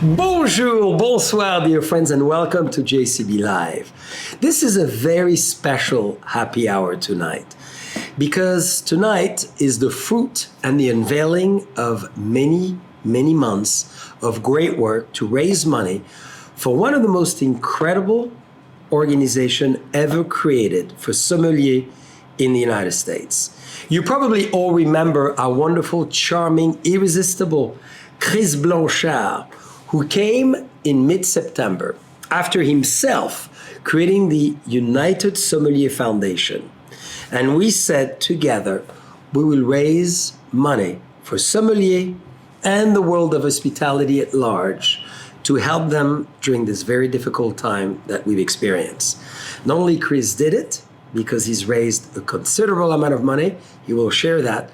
Bonjour, bonsoir, dear friends, and welcome to JCB Live. This is a very special happy hour tonight because tonight is the fruit and the unveiling of many months of great work to raise money for one of the most incredible organizations ever created for sommelier in the United States. You probably all remember our wonderful, charming, irresistible Chris Blanchard, who came in mid-September after himself creating the United Sommeliers Foundation. And we said together, we will raise money for sommelier and the world of hospitality at large to help them during this very difficult time that we've experienced. Not only Chris did it, because he's raised a considerable amount of money, he will share that,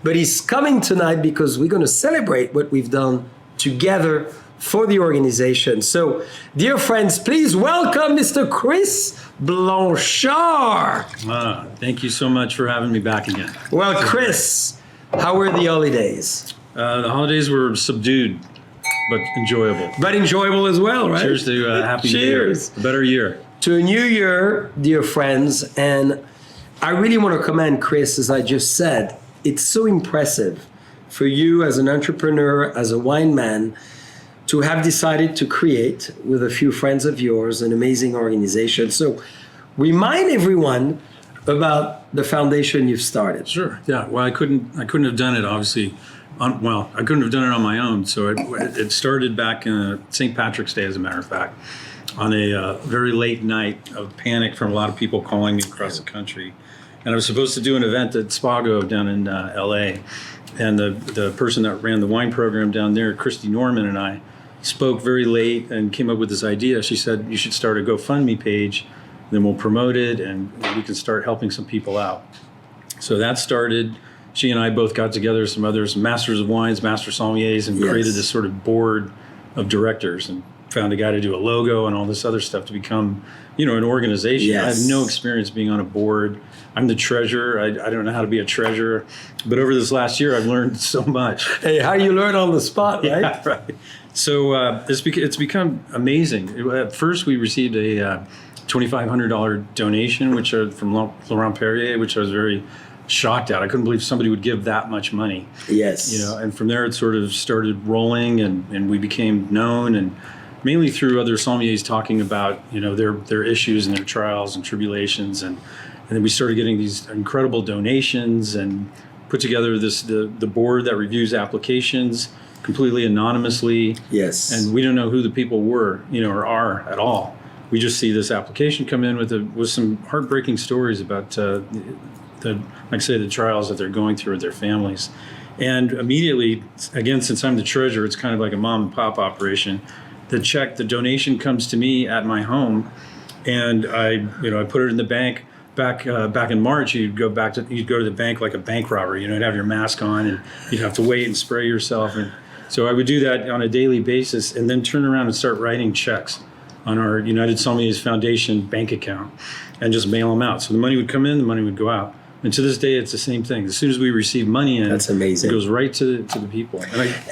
but he's coming tonight because we're going to celebrate what we've done together for the organization. So, dear friends, please welcome Mr. Chris Blanchard. Thank you so much for having me back again. Well, Chris, how were the holidays? The holidays were subdued, but enjoyable. But enjoyable as well, right? Cheers to a happy Cheers. year, a better year. To a new year, dear friends, and I really want to commend Chris, as I just said. It's so impressive for you as an entrepreneur, as a wine man, to have decided to create, with a few friends of yours, an amazing organization. So remind everyone about the foundation you've started. Sure. Yeah. Well, I couldn't have done it, obviously. I couldn't have done it on my own. So it started back in St. Patrick's Day, as a matter of fact, on a very late night of panic from a lot of people calling me across the country. And I was supposed to do an event at Spago down in LA. And the person that ran the wine program down there, Christy Norman, and I spoke very late and came up with this idea. She said, you should start a GoFundMe page, then we'll promote it and we can start helping some people out. So that started. She and I both got together, some others, masters of wines, master sommeliers, and created this sort of board of directors and found a guy to do a logo and all this other stuff to become, an organization. Yes. I have no experience being on a board. I'm the treasurer. I don't know how to be a treasurer. But over this last year, I've learned so much. Hey, how you learn on the spot, right? Yeah, right. So it's become amazing. At first, we received a $2,500 donation, which from Laurent Perrier, which I was very shocked at. I couldn't believe somebody would give that much money. Yes. And from there, it sort of started rolling, and we became known, and mainly through other sommeliers talking about, their issues and their trials and tribulations, and then we started getting these incredible donations and put together the board that reviews applications completely anonymously. Yes. And we don't know who the people were, or are at all. We just see this application come in with some heartbreaking stories about the trials that they're going through with their families. And immediately, again, since I'm the treasurer, it's kind of like a mom and pop operation. The donation comes to me at my home, and I put it in the bank. Back in March, you'd go to the bank like a bank robber. You'd have your mask on, and you'd have to wait and spray yourself. And so I would do that on a daily basis, and then turn around and start writing checks on our United Sommeliers Foundation bank account, and just mail them out. So the money would come in, the money would go out. And to this day, it's the same thing. As soon as we receive money in, that's amazing. It goes right to the people.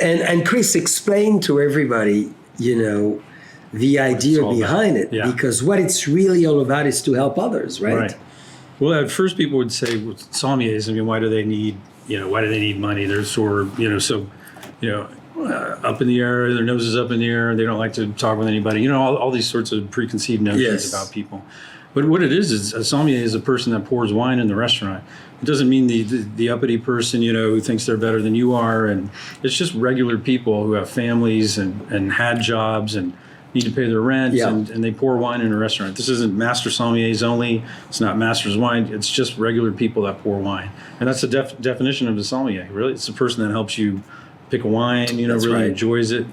And Chris, explain to everybody, the idea behind it, because what it's really all about is to help others, right? Right. Well, at first people would say, well, sommeliers, why do they need money? They're sort of, up in the air, their nose is up in the air, they don't like to talk with anybody, all these sorts of preconceived notions about people. But what it is a sommelier is a person that pours wine in the restaurant. It doesn't mean the uppity person, who thinks they're better than you are. And it's just regular people who have families and had jobs and need to pay their rent, and they pour wine in a restaurant. This isn't master sommeliers only. It's not master's wine. It's just regular people that pour wine. And that's the definition of a sommelier, really. It's the person that helps you pick a wine, really enjoys it.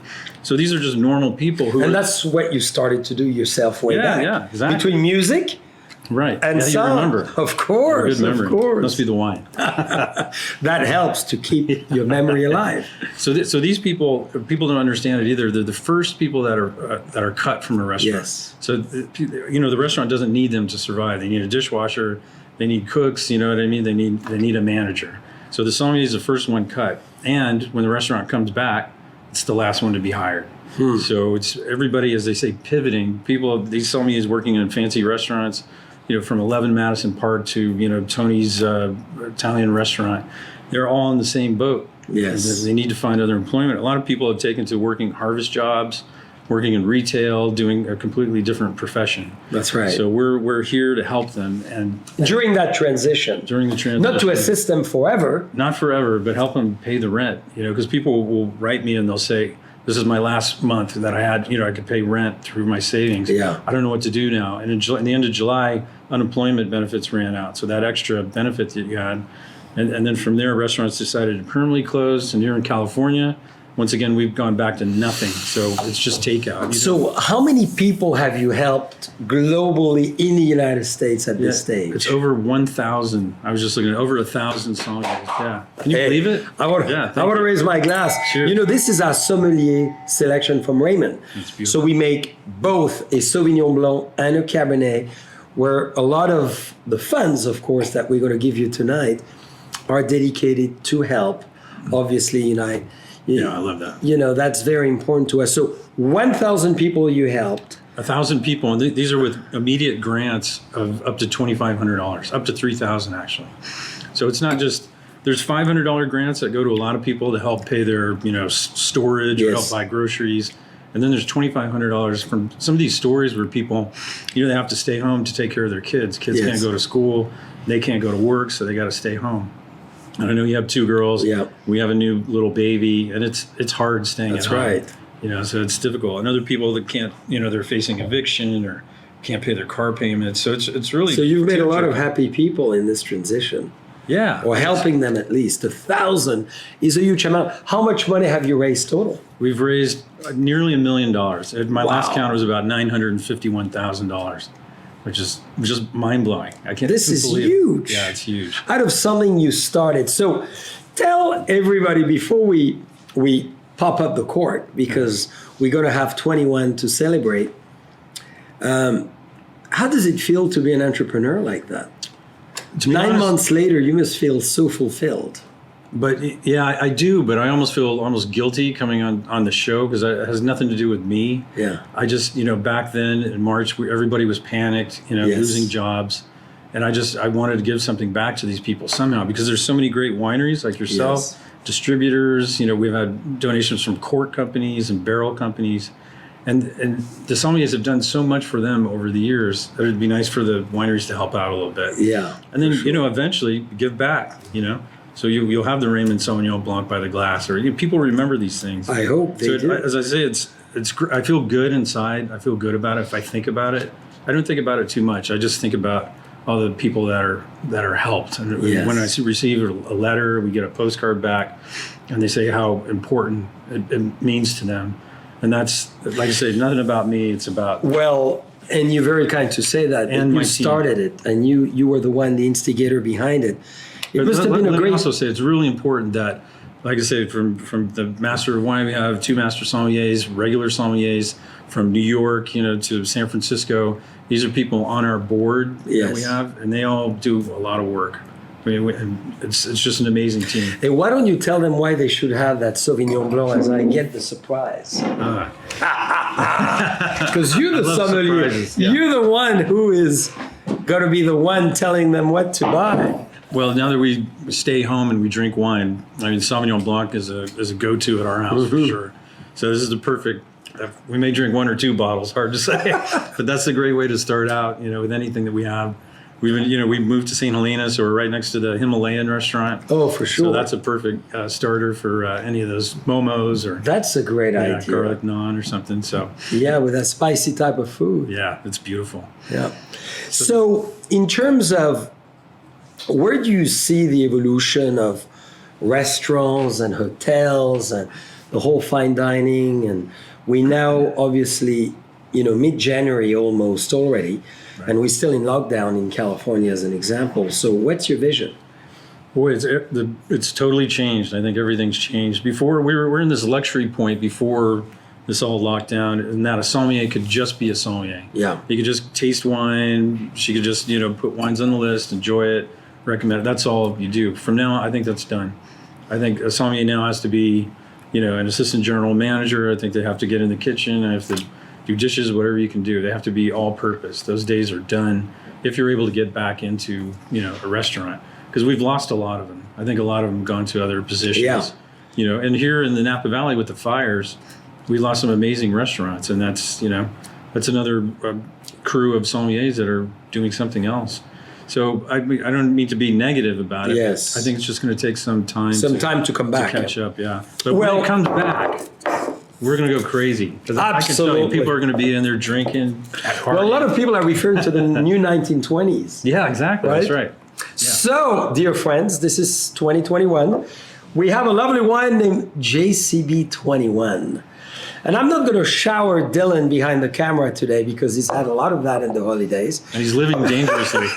So these are just normal people who... And that's what you started to do yourself way back. Yeah, exactly. Between music... Right. And you remember. Of course, good memory. Of course. Must be the wine. That helps to keep your memory alive. So these people don't understand it either. They're the first people that are cut from a restaurant. Yes. So the restaurant doesn't need them to survive. They need a dishwasher. They need cooks. You know what I mean? They need a manager. So the sommelier is the first one cut. And when the restaurant comes back, it's the last one to be hired. So it's everybody, as they say, pivoting. People, these sommeliers working in fancy restaurants, from 11 Madison Park to, Tony's Italian restaurant, they're all in the same boat. Yes. They need to find other employment. A lot of people have taken to working harvest jobs, working in retail, doing a completely different profession. That's right. So we're here to help them and during that transition. Not to assist them forever. Not forever, but help them pay the rent. Because people will write me and they'll say, "This is my last month that I had. I could pay rent through my savings. Yeah. I don't know what to do now." And in the end of July, unemployment benefits ran out. So that extra benefit that you had, and then from there, restaurants decided to permanently close. And here in California, once again, we've gone back to nothing. So it's just takeout. So how many people have you helped globally in the United States at this stage? It's over 1,000. I was just looking at over 1,000 sommeliers. Yeah. Can you believe it? I want to raise my glass. Sure. This is our sommelier selection from Raymond. It's beautiful. So we make both a Sauvignon Blanc and a Cabernet, where a lot of the funds, of course, that we're going to give you tonight are dedicated to help, obviously, Unite. Yeah, I love that. That's very important to us. So 1,000 people you helped. 1,000 people, and these are with immediate grants of up to $2,500, up to $3,000 actually. So it's not just, there's $500 grants that go to a lot of people to help pay their, storage or help buy groceries. And then there's $2,500 from some of these stories where people, they have to stay home to take care of their kids. Kids can't go to school, they can't go to work, so they got to stay home. And I know you have 2 girls. Yeah. We have a new little baby, and it's hard staying at home. That's right. So it's difficult. And other people that can't, they're facing eviction or can't pay their car payments. So it's really. So you've made a lot of happy people in this transition. Yeah. Or helping them at least. 1,000 is a huge amount. How much money have you raised total? We've raised nearly $1 million. My last count was about $951,000. Which is just mind-blowing. I can't This is believe huge. Yeah, it's huge. Out of something you started. So tell everybody before we pop up the court, because we're going to have 21 to celebrate. How does it feel to be an entrepreneur like that? 9 months later, you must feel so fulfilled. But yeah, I do. But I almost feel almost guilty coming on the show because it has nothing to do with me. Yeah. I just, back then in March, everybody was panicked, losing jobs. And I wanted to give something back to these people somehow because there's so many great wineries like yourself, distributors. We've had donations from cork companies and barrel companies. And the sommeliers have done so much for them over the years that it'd be nice for the wineries to help out a little bit. Yeah. And then, eventually give back, So you'll have the Raymond Sauvignon Blanc by the glass, or people remember these things. I hope they do. As I say, it's. I feel good inside. I feel good about it. If I think about it, I don't think about it too much. I just think about all the people that are helped. And when I receive a letter, we get a postcard back, and they say how important it means to them. And that's, like I say, nothing about me. It's about and you're very kind to say that. And you started it, and you were the one, the instigator behind it. It must have been a great. Let me also say it's really important that, like I said, from the master of wine, we have 2 master sommeliers, regular sommeliers from New York, to San Francisco. These are people on our board that we have, and they all do a lot of work. It's just an amazing team. Hey, why don't you tell them why they should have that Sauvignon Blanc as I get the surprise? Because you're the sommelier. Yeah. You're the one who is going to be the one telling them what to buy. Well, now that we stay home and we drink wine, Sauvignon Blanc is a go-to at our house for sure. So this is the perfect. We may drink 1 or 2 bottles, hard to say, but that's a great way to start out. With anything that we have. We moved to St. Helena, so we're right next to the Himalayan restaurant. Oh, for sure. So that's a perfect starter for any of those momos or. That's a great idea. Garlic naan or something. So. Yeah, with that spicy type of food. Yeah, it's beautiful. Yeah. So in terms of, where do you see the evolution of restaurants and hotels and the whole fine dining? And we now obviously, mid-January almost already. Right. And we're still in lockdown in California as an example. So what's your vision? Boy, it's totally changed. I think everything's changed. Before, we're in this luxury point before this all locked down, and that a sommelier could just be a sommelier. Yeah. You could just taste wine. She could just, put wines on the list, enjoy it, recommend it. That's all you do. From now on, I think that's done. I think a sommelier now has to be an assistant general manager. I think they have to get in the kitchen. I have to do dishes, whatever you can do. They have to be all purpose. Those days are done if you're able to get back into, a restaurant, because we've lost a lot of them. I think a lot of them have gone to other positions, and here in the Napa Valley with the fires, we lost some amazing restaurants, and that's another crew of sommeliers that are doing something else. So I don't mean to be negative about it. Yes. I think it's just going to take some time. To come back. To catch up, yeah. But when it comes back, we're going to go crazy. Because I can tell you, people are going to be in there drinking at parties. Well, a lot of people are referring to the new 1920s. Yeah, exactly. Right? That's right. Yeah. So, dear friends, this is 2021. We have a lovely wine named JCB 21. And I'm not going to shower Dylan behind the camera today because he's had a lot of that in the holidays. And he's living dangerously.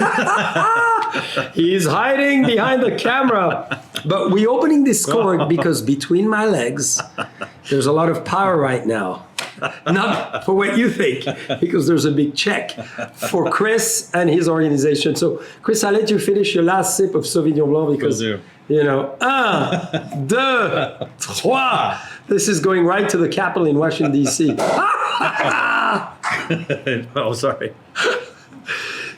He's hiding behind the camera. But we're opening this cork because between my legs, there's a lot of power right now. Not for what you think, because there's a big check for Chris and his organization. So, Chris, I'll let you finish your last sip of Sauvignon Blanc because, un, deux, trois. This is going right to the Capitol in Washington, D.C. Oh, sorry.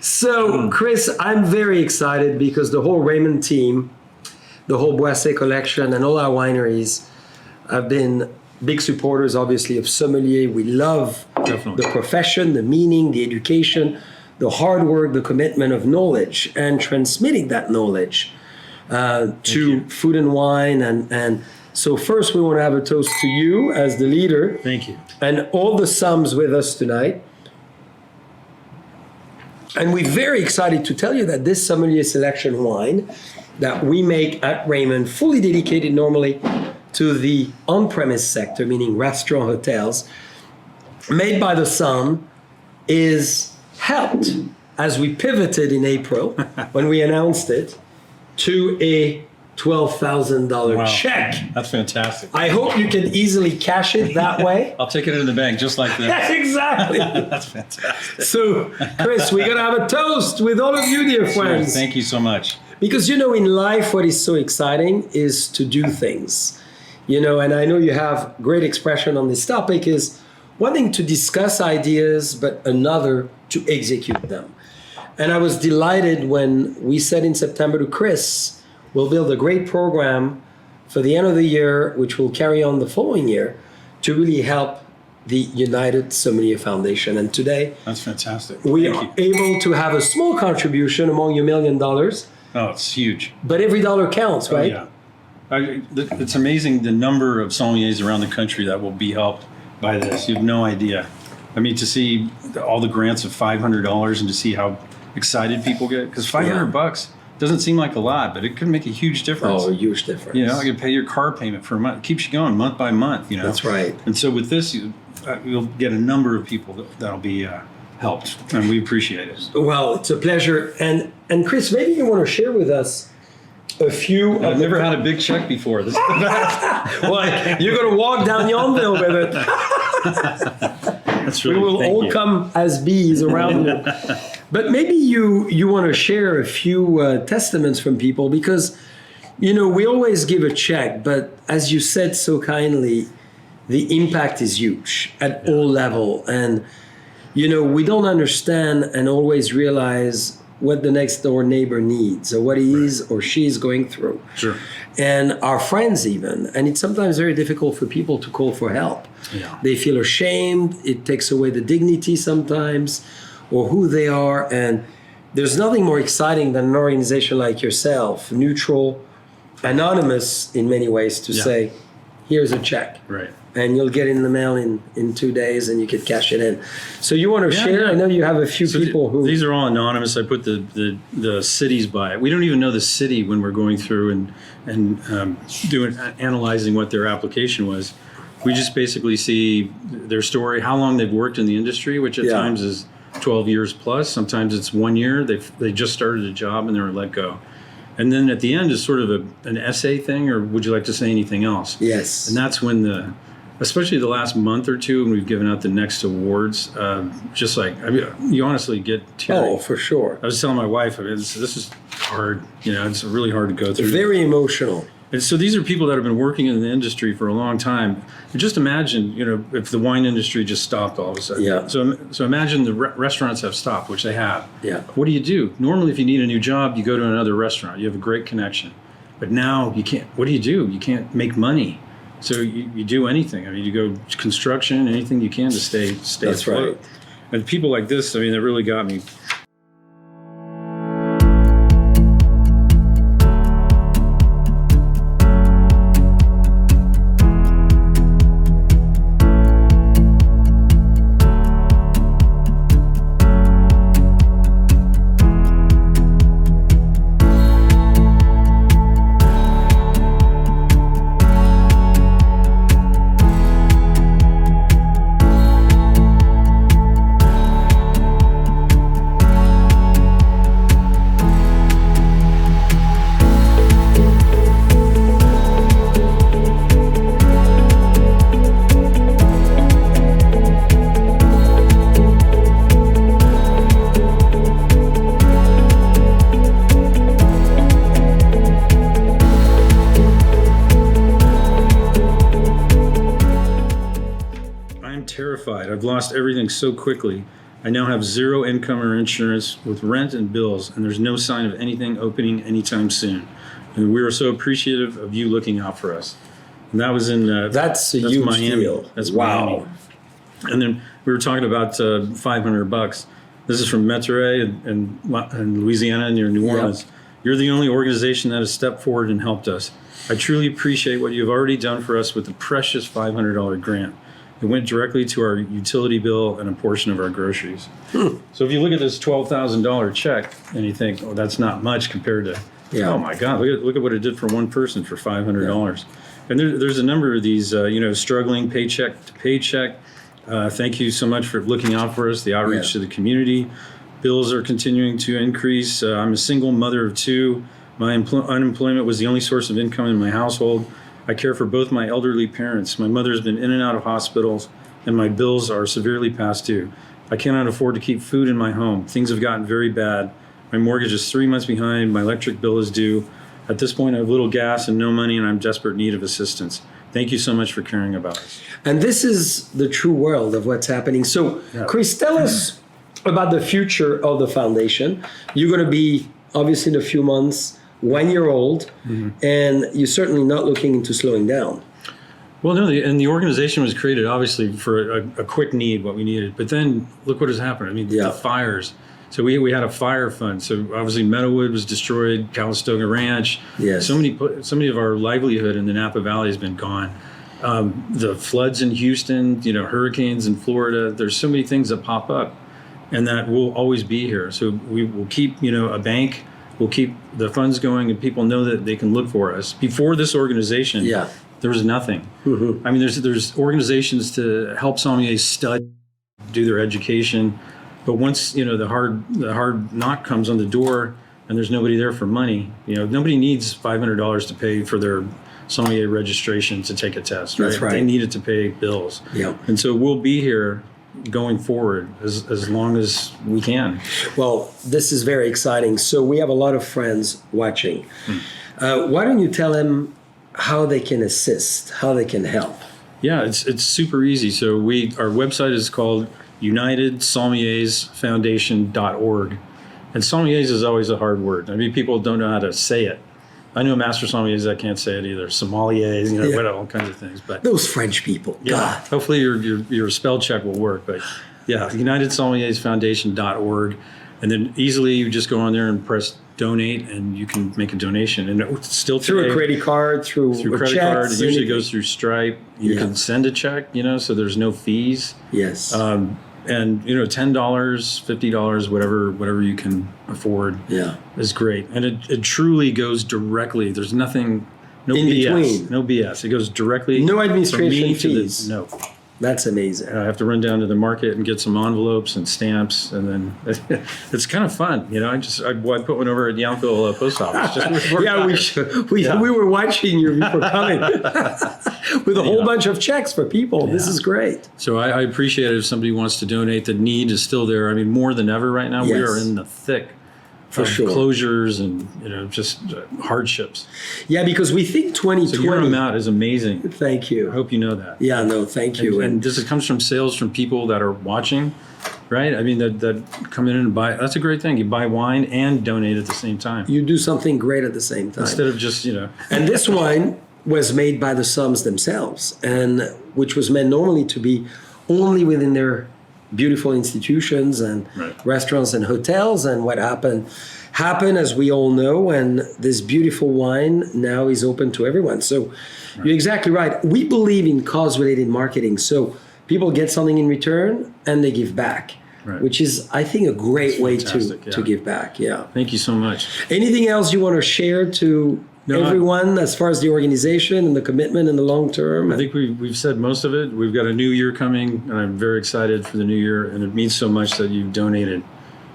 So, Chris, I'm very excited because the whole Raymond team, the whole Boisset collection, and all our wineries have been big supporters, obviously, of Sommelier. We love the profession, the meaning, the education, the hard work, the commitment of knowledge, and transmitting that knowledge to food and wine. And so first, we want to have a toast to you as the leader. Thank you. And all the Somms with us tonight. And we're very excited to tell you that this Sommelier Selection wine that we make at Raymond, fully dedicated normally to the on-premise sector, meaning restaurant, hotels, made by the Somm, is helped as we pivoted in April when we announced it to a $12,000 check. That's fantastic. I hope you can easily cash it that way. I'll take it in the bank just like that. Exactly. That's fantastic. So, Chris, we're going to have a toast with all of you, dear friends. Sure. Thank you so much. Because, in life, what is so exciting is to do things. And I know you have great expression on this topic, is one thing to discuss ideas, but another to execute them. And I was delighted when we said in September to Chris, we'll build a great program for the end of the year, which will carry on the following year, to really help the United Sommeliers Foundation. And today, that's fantastic. We are able to have a small contribution among your $1 million. Oh, it's huge. But every dollar counts, right? Oh, yeah. It's amazing the number of sommeliers around the country that will be helped by this. You have no idea. I mean, to see all the grants of $500 and to see how excited people get, because $500 doesn't seem like a lot, but it could make a huge difference. Oh, a huge difference. I could pay your car payment for a month. It keeps you going month by month. That's right. And so with this, you'll get a number of people that'll be helped, and we appreciate it. Well, it's a pleasure. And Chris, maybe you want to share with us a few. I've never had a big check before. This is the best. Well, you're going to walk down Yonville with it. That's really, we will all come as bees around you. But maybe you want to share a few testaments from people because, we always give a check, but as you said so kindly, the impact is huge at all level. And, we don't understand and always realize what the next door neighbor needs or what he is or she is going through. Sure. And our friends even. And it's sometimes very difficult for people to call for help. Yeah. They feel ashamed. It takes away the dignity sometimes or who they are. And there's nothing more exciting than an organization like yourself, neutral, anonymous in many ways, to say, here's a check. Right. And you'll get it in the mail in 2 days and you could cash it in. So you want to share? Yeah. I know you have a few people who... These are all anonymous. I put the cities by it. We don't even know the city when we're going through and analyzing what their application was. We just basically see their story, how long they've worked in the industry, which at times is 12 years plus. Sometimes it's 1 year. They just started a job and they were let go. And then at the end is sort of an essay thing, or would you like to say anything else? Yes. And that's when especially the last month or two when we've given out the next awards, you honestly get teary. Oh, for sure. I was telling my wife, this is hard. It's really hard to go through. Very emotional. And so these are people that have been working in the industry for a long time. And just imagine, if the wine industry just stopped all of a sudden. Yeah. So imagine the restaurants have stopped, which they have. Yeah. What do? Normally, if you need a new job, you go to another restaurant. You have a great connection. But now you can't. What do? You can't make money. So you do anything. I mean, you go construction, anything you can to stay That's afloat. right. And people like this, I mean, that really got me. Terrified. I've lost everything so quickly. I now have zero income or insurance with rent and bills, and there's no sign of anything opening anytime soon. And we are so appreciative of you looking out for us. And that was in that's a huge Miami. deal. That's Wow. Miami. And then we were talking about $500. This is from Monterey in Louisiana near New Orleans. Yep. You're the only organization that has stepped forward and helped us. I truly appreciate what you've already done for us with the precious $500 grant. It went directly to our utility bill and a portion of our groceries. So if you look at this $12,000 check and you think, oh, that's not much compared to, oh my God, look at what it did for one person for $500. Yeah. And there's a number of these, struggling paycheck to paycheck. Thank you so much for looking out for us, the outreach to the community. Bills are continuing to increase. I'm a single mother of two. My unemployment was the only source of income in my household. I care for both my elderly parents. My mother's been in and out of hospitals, and my bills are severely past due. I cannot afford to keep food in my home. Things have gotten very bad. My mortgage is 3 months behind. My electric bill is due. At this point, I have little gas and no money, and I'm in desperate need of assistance. Thank you so much for caring about us. And this is the true world of what's happening. So, Chris, tell us about the future of the foundation. You're going to be, obviously, in a few months, 1 year old, and you're certainly not looking into slowing down. Well, no, and the organization was created obviously for a quick need, what we needed. But then look what has happened. I mean, the fires. So we had a fire fund. So obviously Meadowood was destroyed, Calistoga Ranch. Yes. So many of our livelihood in the Napa Valley has been gone. The floods in Houston, hurricanes in Florida. There's so many things that pop up, and that will always be here. So we will keep, a bank. We'll keep the funds going, and people know that they can look for us. Before this organization, there was nothing. I mean, there's organizations to help sommeliers study, do their education, but once the hard knock comes on the door, and there's nobody there for money. Nobody needs $500 to pay for their sommelier registration to take a test. Right? That's right. They need it to pay bills. Yeah. And so we'll be here going forward as long as we can. Well, this is very exciting. So we have a lot of friends watching. Why don't you tell them how they can assist, how they can help? Yeah, it's super easy. So our website is called United Sommeliers Foundation.org. And sommeliers is always a hard word. I mean, people don't know how to say it. I know master sommeliers that can't say it either. Sommeliers, whatever, all kinds of things. But those French people, God. Hopefully your spell check will work. But yeah, United Sommeliers Foundation.org, and then easily you just go on there and press donate, and you can make a donation. And it's still through a credit card, through credit card. It usually goes through Stripe. You can send a check, so there's no fees. Yes. And $10, $50, whatever you can afford, is great. And it truly goes directly. There's nothing, no in BS, between. No BS. It goes directly. No administration fees. No. That's amazing. I have to run down to the market and get some envelopes and stamps, and then it's kind of fun. I put one over at Yountville Post Office. We were watching you before coming with a whole bunch of checks for people. This is great. So I appreciate it if somebody wants to donate. The need is still there. I mean, more than ever right now. Yes. We are in the thick For sure. closures and just hardships. Yeah, because we think 2020. So your amount is amazing. Thank I you. hope you know that. Yeah, no, thank you. And this comes from sales from people that are watching, right? I mean, that come in and buy. That's a great thing. You buy wine and donate at the same time You do something great at the same time. instead of just And this wine was made by the Somms themselves, and which was meant normally to be only within their beautiful institutions and Right. restaurants and hotels. And what happened, as we all know, and this beautiful wine now is open to everyone. So you're exactly right. We believe in cause-related marketing. So people get something in return and they give back, Right. which is, I think, a great way fantastic, to yeah. give back. Yeah. Thank you so much. Anything else you want to share to everyone as far as the organization and the commitment in the long term? I think we've said most of it. We've got a new year coming, and I'm very excited for the new year. And it means so much that you've donated.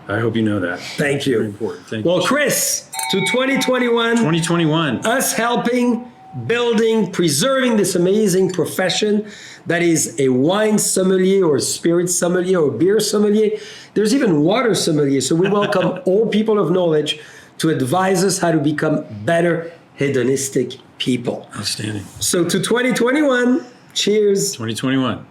I hope you know that. Thank you. Very important. Thank Well, you. Chris, to 2021, 2021. us helping, building, preserving this amazing profession that is a wine sommelier or spirit sommelier or beer sommelier. There's even water sommelier. So we welcome all people of knowledge to advise us how to become better hedonistic people. Outstanding. So to 2021, cheers. 2021.